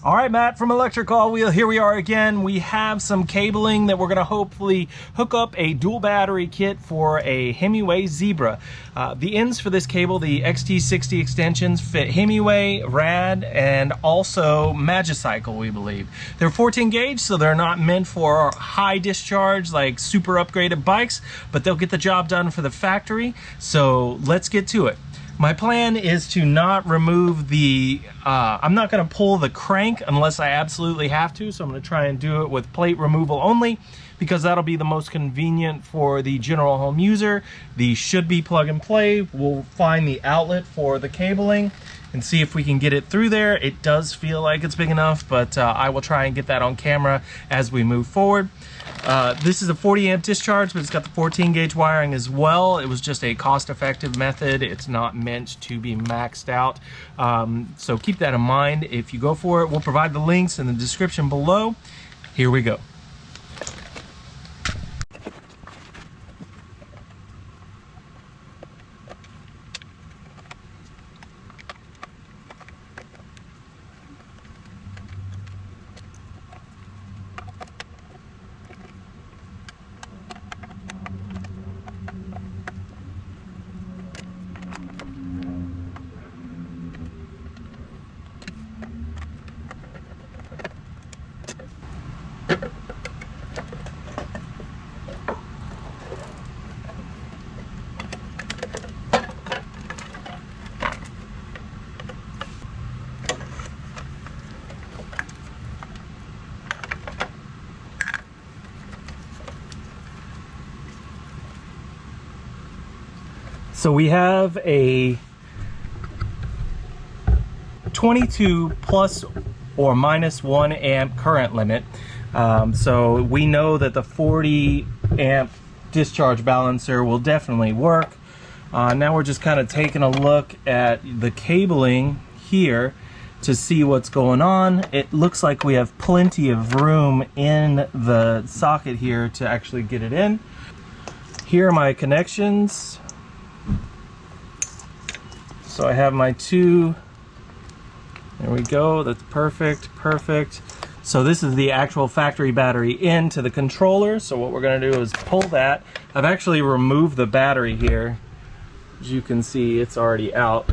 All right, Matt from Electrical Wheel, here we are again. We have some cabling that we're going to hopefully hook up a dual battery kit for a Himiway Zebra. The ends for this cable, the XT60 extensions, fit Himiway, Rad, and also MagiCycle, we believe. They're 14 gauge, so they're not meant for high discharge like super upgraded bikes, but they'll get the job done for the factory. So let's get to it. My plan is to not remove the, I'm not going to pull the crank unless I absolutely have to, so I'm going to try and do it with plate removal only, because that'll be the most convenient for the general home user. The should be plug and play. We'll find the outlet for the cabling and see if we can get it through there. It does feel like it's big enough, but I will try and get that on camera as we move forward. This is a 40 amp discharge, but it's got the 14 gauge wiring as well. It was just a cost-effective method. It's not meant to be maxed out. So keep that in mind if you go for it. We'll provide the links in the description below. Here we go. So we have a 22 plus or minus 1 amp current limit. So we know that the 40 amp discharge balancer will definitely work. Now we're just kind of taking a look at the cabling here to see what's going on. It looks like we have plenty of room in the socket here to actually get it in. Here are my connections. So I have my two, there we go, that's perfect. So this is the actual factory battery into the controller. So what we're gonna do is pull that. I've actually removed the battery here. As you can see, it's already out.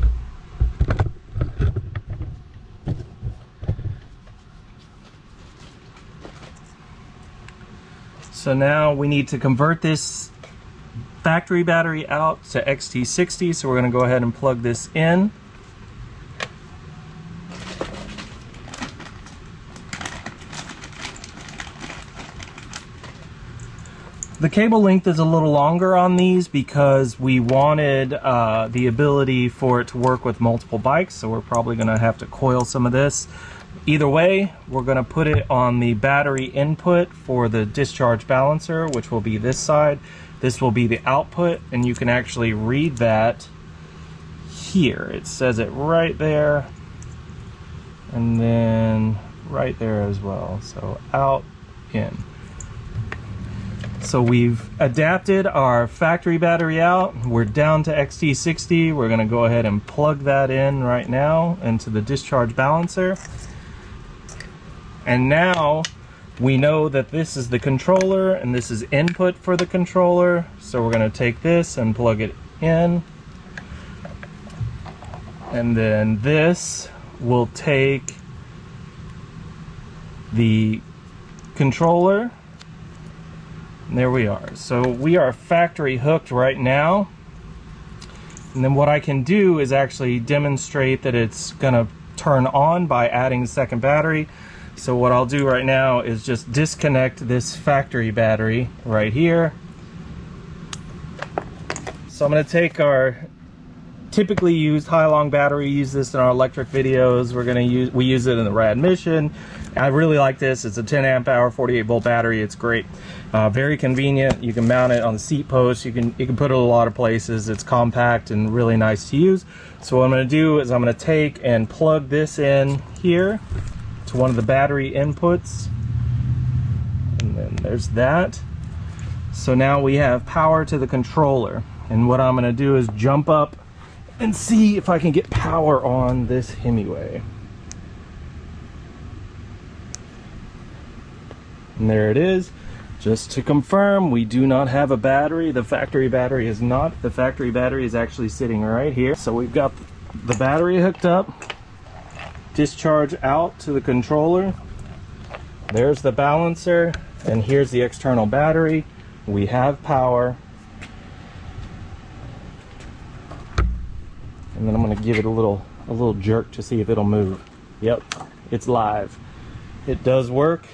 So now we need to convert this factory battery out to XT60, so we're going to go ahead and plug this in. The cable length is a little longer on these because we wanted the ability for it to work with multiple bikes, so we're probably going to have to coil some of this. Either way, we're going to put it on the battery input for the discharge balancer, which will be this side. This will be the output, and you can actually read that here. It says it right there, and then right there as well. So out, in. So we've adapted our factory battery out. We're down to XT60. We're going to go ahead and plug that in right now into the discharge balancer. And now we know that this is the controller and this is input for the controller. So we're going to take this and plug it in. And then this will take the controller. And there we are. So we are factory hooked right now. And then what I can do is actually demonstrate that it's going to turn on by adding the second battery. So what I'll do right now is just disconnect this factory battery right here. So I'm going to take our typically used high-long battery, use this in our electric videos. We use it in the Rad Mission. I really like this. It's a 10 amp hour 48 volt battery. It's great. Very convenient. You can mount it on the seat post. You can put it in a lot of places. It's compact and really nice to use. So what I'm going to do is I'm going to take and plug this in here to one of the battery inputs, and then there's that. So now we have power to the controller, and what I'm going to do is jump up and see if I can get power on this Himiway. And there it is. Just to confirm, we do not have a battery. The factory battery is not. The factory battery is actually sitting right here. So we've got the battery hooked up, discharge out to the controller. There's the balancer, and here's the external battery. We have power. And then I'm going to give it a little jerk to see if it'll move. Yep, it's live. It does work.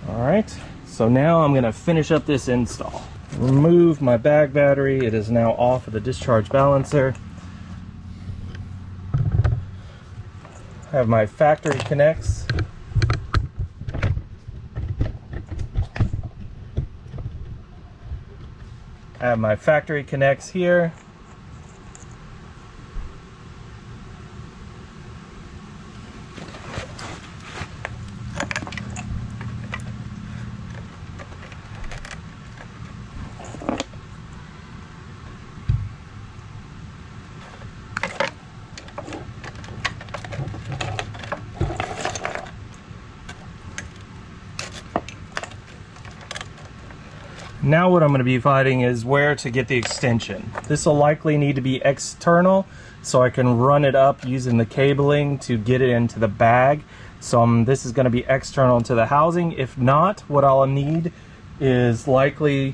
All right, so now I'm going to finish up this install. Remove my bag battery. It is now off of the discharge balancer. I have my factory connects. I have my factory connects here. Now what I'm going to be fighting is where to get the extension. This will likely need to be external, so I can run it up using the cabling to get it into the bag. So this is going to be external to the housing. If not, what I'll need is likely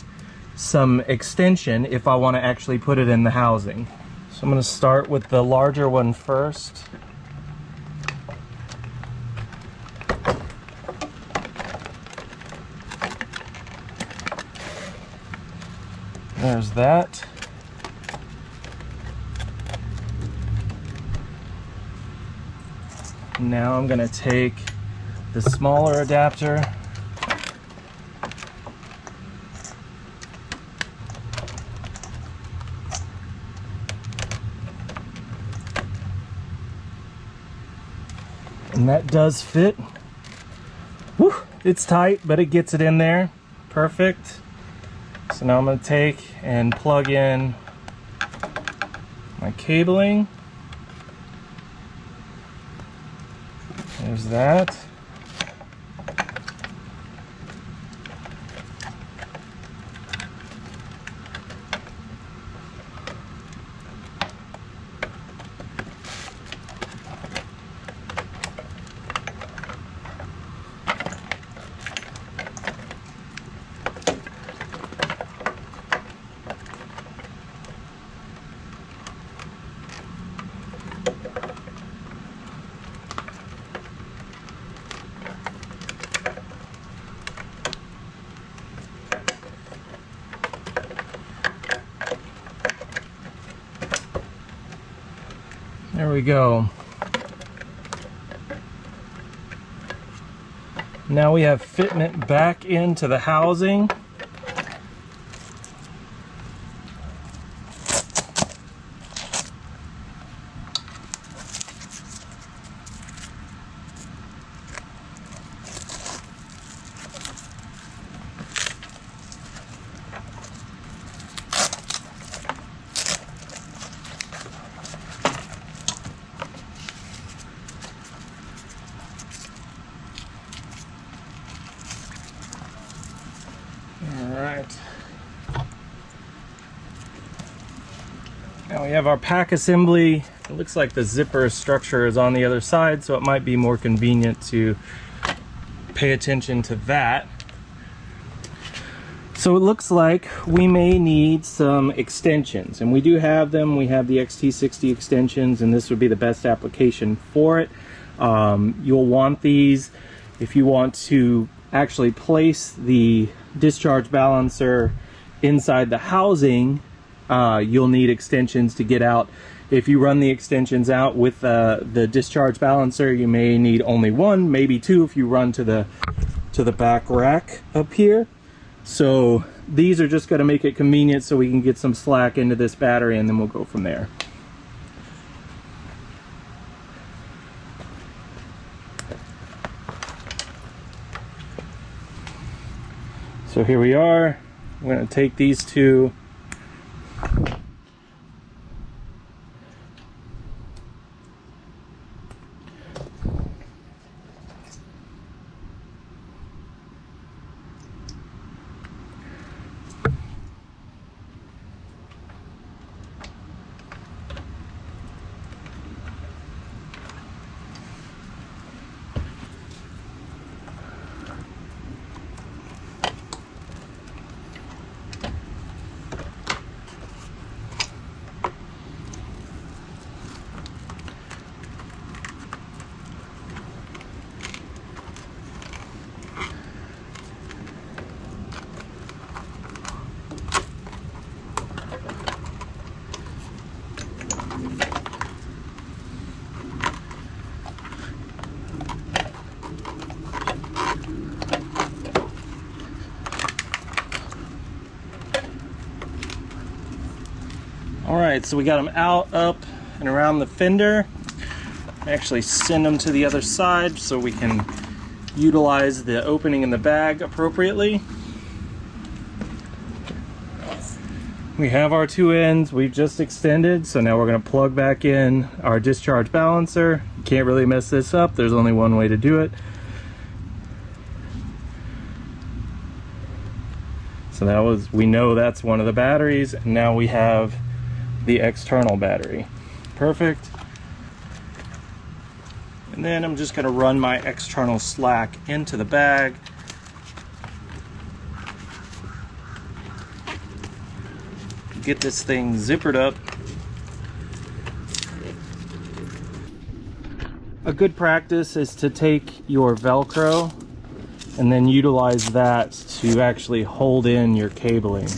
some extension if I want to actually put it in the housing. So I'm going to start with the larger one first. There's that. Now I'm going to take the smaller adapter and that does fit. Whew, it's tight, but it gets it in there. Perfect. So now I'm going to take and plug in my cabling. There's that. There we go. Now we have fitment back into the housing. Alright. Now we have our pack assembly. It looks like the zipper structure is on the other side, so it might be more convenient to pay attention to that. So it looks like we may need some extensions, and we do have them. We have the XT60 extensions, and this would be the best application for it. You'll want these if you want to actually place the discharge balancer inside the housing. You'll need extensions to get out. If you run the extensions out with the discharge balancer, you may need only one, maybe two if you run to the back rack up here. So these are just going to make it convenient so we can get some slack into this battery, and then we'll go from there. So here we are. I'm going to take these two All right, so we got them out, up, and around the fender. Actually send them to the other side so we can utilize the opening in the bag appropriately. We have our two ends we've just extended, so now we're going to plug back in our discharge balancer. You can't really mess this up, there's only one way to do it. So that was, we know that's one of the batteries, and now we have the external battery. Perfect. And then I'm just going to run my external slack into the bag. Get this thing zippered up. A good practice is to take your Velcro and then utilize that to actually hold in your cabling.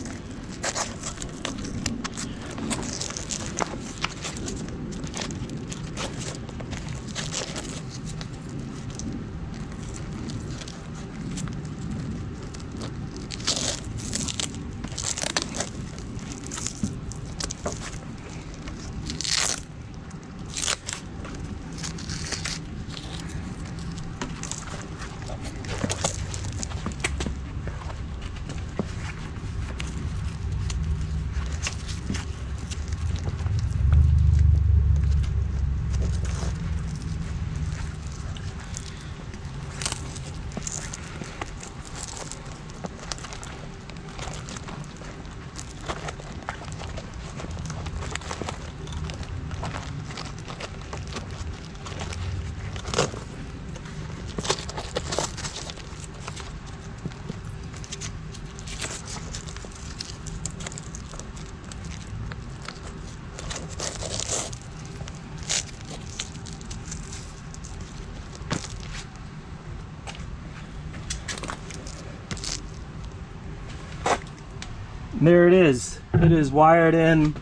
There it is. It is wired in.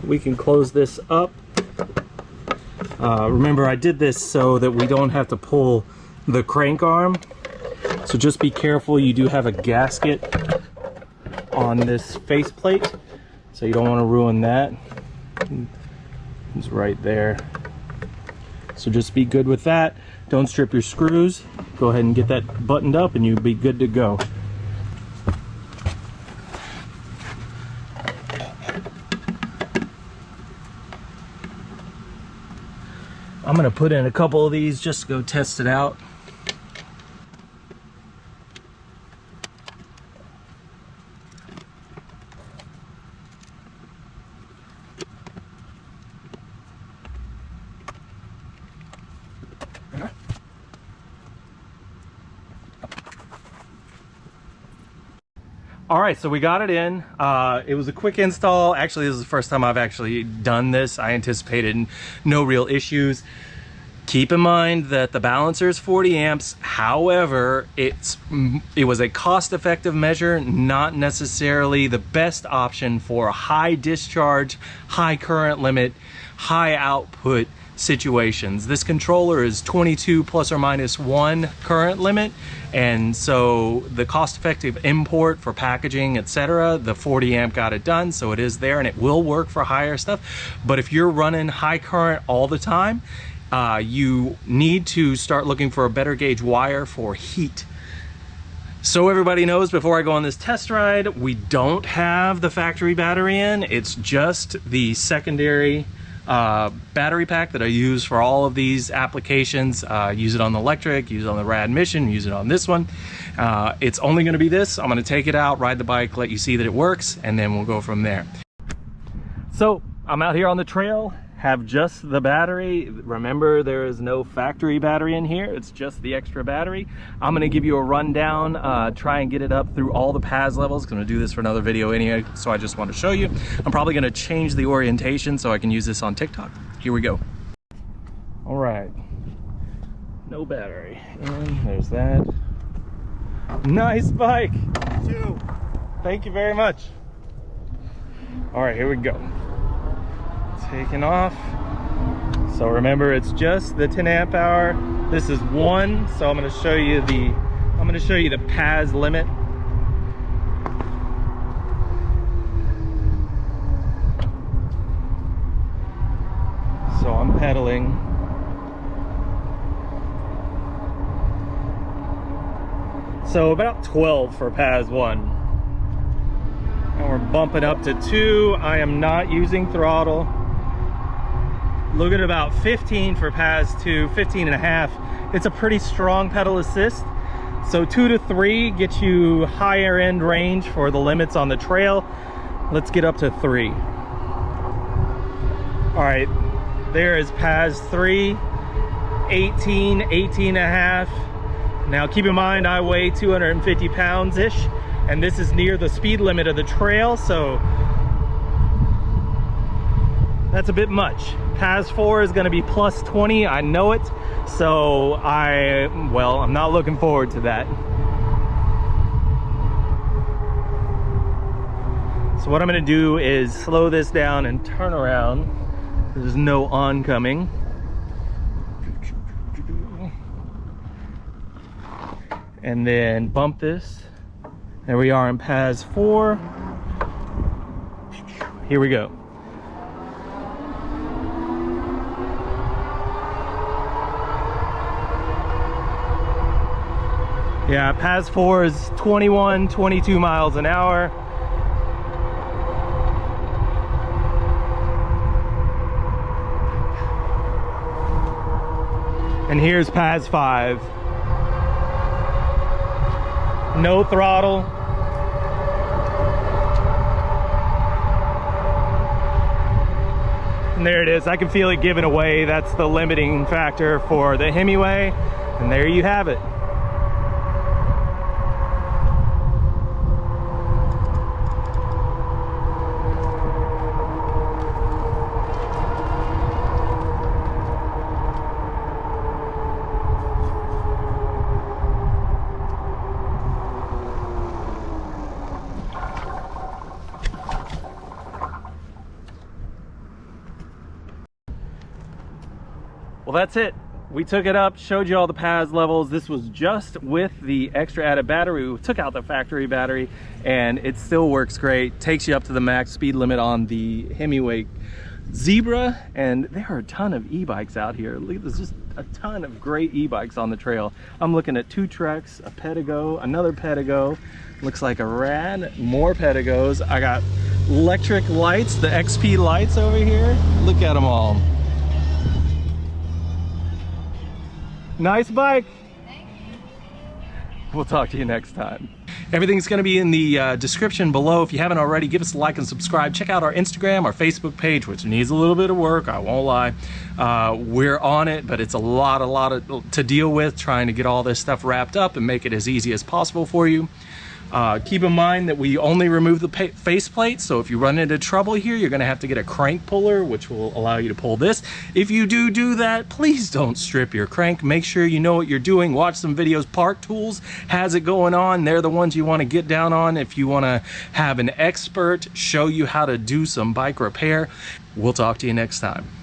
We can close this up. Remember, I did this so that we don't have to pull the crank arm. So just be careful. You do have a gasket on this faceplate, so you don't want to ruin that. It's right there. So just be good with that. Don't strip your screws. Go ahead and get that buttoned up and you'll be good to go. I'm going to put in a couple of these just to go test it out. All right, so we got it in. It was a quick install. Actually, this is the first time I've actually done this. I anticipated no real issues. Keep in mind that the balancer is 40 amps. However, it was a cost-effective measure, not necessarily the best option for high discharge, high current limit, high output situations. This controller is 22 plus or minus 1 current limit, and so the cost-effective import for packaging, etc., the 40 amp got it done, so it is there and it will work for higher stuff. But if you're running high current all the time, you need to start looking for a better gauge wire for heat. So everybody knows, before I go on this test ride, we don't have the factory battery in. It's just the secondary battery pack that I use for all of these applications. Use it on the electric, use it on the Rad Mission, use it on this one. It's only going to be this. I'm going to take it out, ride the bike, let you see that it works, and then we'll go from there. So I'm out here on the trail, have just the battery. Remember, there is no factory battery in here, it's just the extra battery. I'm gonna give you a rundown, try and get it up through all the PAS levels. I'm gonna do this for another video anyway, so I just want to show you. I'm probably gonna change the orientation so I can use this on TikTok. Here we go. All right, no battery, and there's that. Nice bike. Too. Thank you very much. All right, here we go. Taking off. So remember, it's just the 10 amp hour. This is 1, so I'm going to show you the PAS limit. pedaling. So about 12 for Pass 1. And we're bumping up to 2. I am not using throttle. Look at about 15 for Pass 2, 15 and a half. It's a pretty strong pedal assist. So 2 to 3 gets you higher end range for the limits on the trail. Let's get up to 3. All right, there is Pass 3, 18, 18 and a half. Now keep in mind, I weigh 250 pounds-ish, and this is near the speed limit of the trail, so that's a bit much. Pass 4 is gonna be plus 20, I know it, so I'm not looking forward to that. So what I'm gonna do is slow this down and turn around. There's no oncoming. And then bump this. There we are in Pass 4. Here we go. Yeah, Pass 4 is 21, 22 miles an hour. And here's Pass 5. No throttle. And there it is. I can feel it giving away. That's the limiting factor for the Himiway. And there you have it. Well, that's it. We took it up, showed you all the pass levels. This was just with the extra added battery. We took out the factory battery and it still works great. Takes you up to the max speed limit on the Himiway Zebra, and there are a ton of e-bikes out here. There's just a ton of great e-bikes on the trail. I'm looking at 2 Treks, a Pedigo, another Pedigo. Looks like a Rad, more Pedigos. I got electric lights, the XP lights over here. Look at them all. Nice bike. Thank you. We'll talk to you next time. Everything's going to be in the description below. If you haven't already, give us a like and subscribe. Check out our Instagram, our Facebook page, which needs a little bit of work, I won't lie. We're on it, but it's a lot to deal with, trying to get all this stuff wrapped up and make it as easy as possible for you. Keep in mind that we only remove the faceplate, so if you run into trouble here, you're going to have to get a crank puller, which will allow you to pull this. If you do that, please don't strip your crank. Make sure you know what you're doing. Watch some videos. Park Tools has it going on. They're the ones you want to get down on if you want to have an expert show you how to do some bike repair. We'll talk to you next time.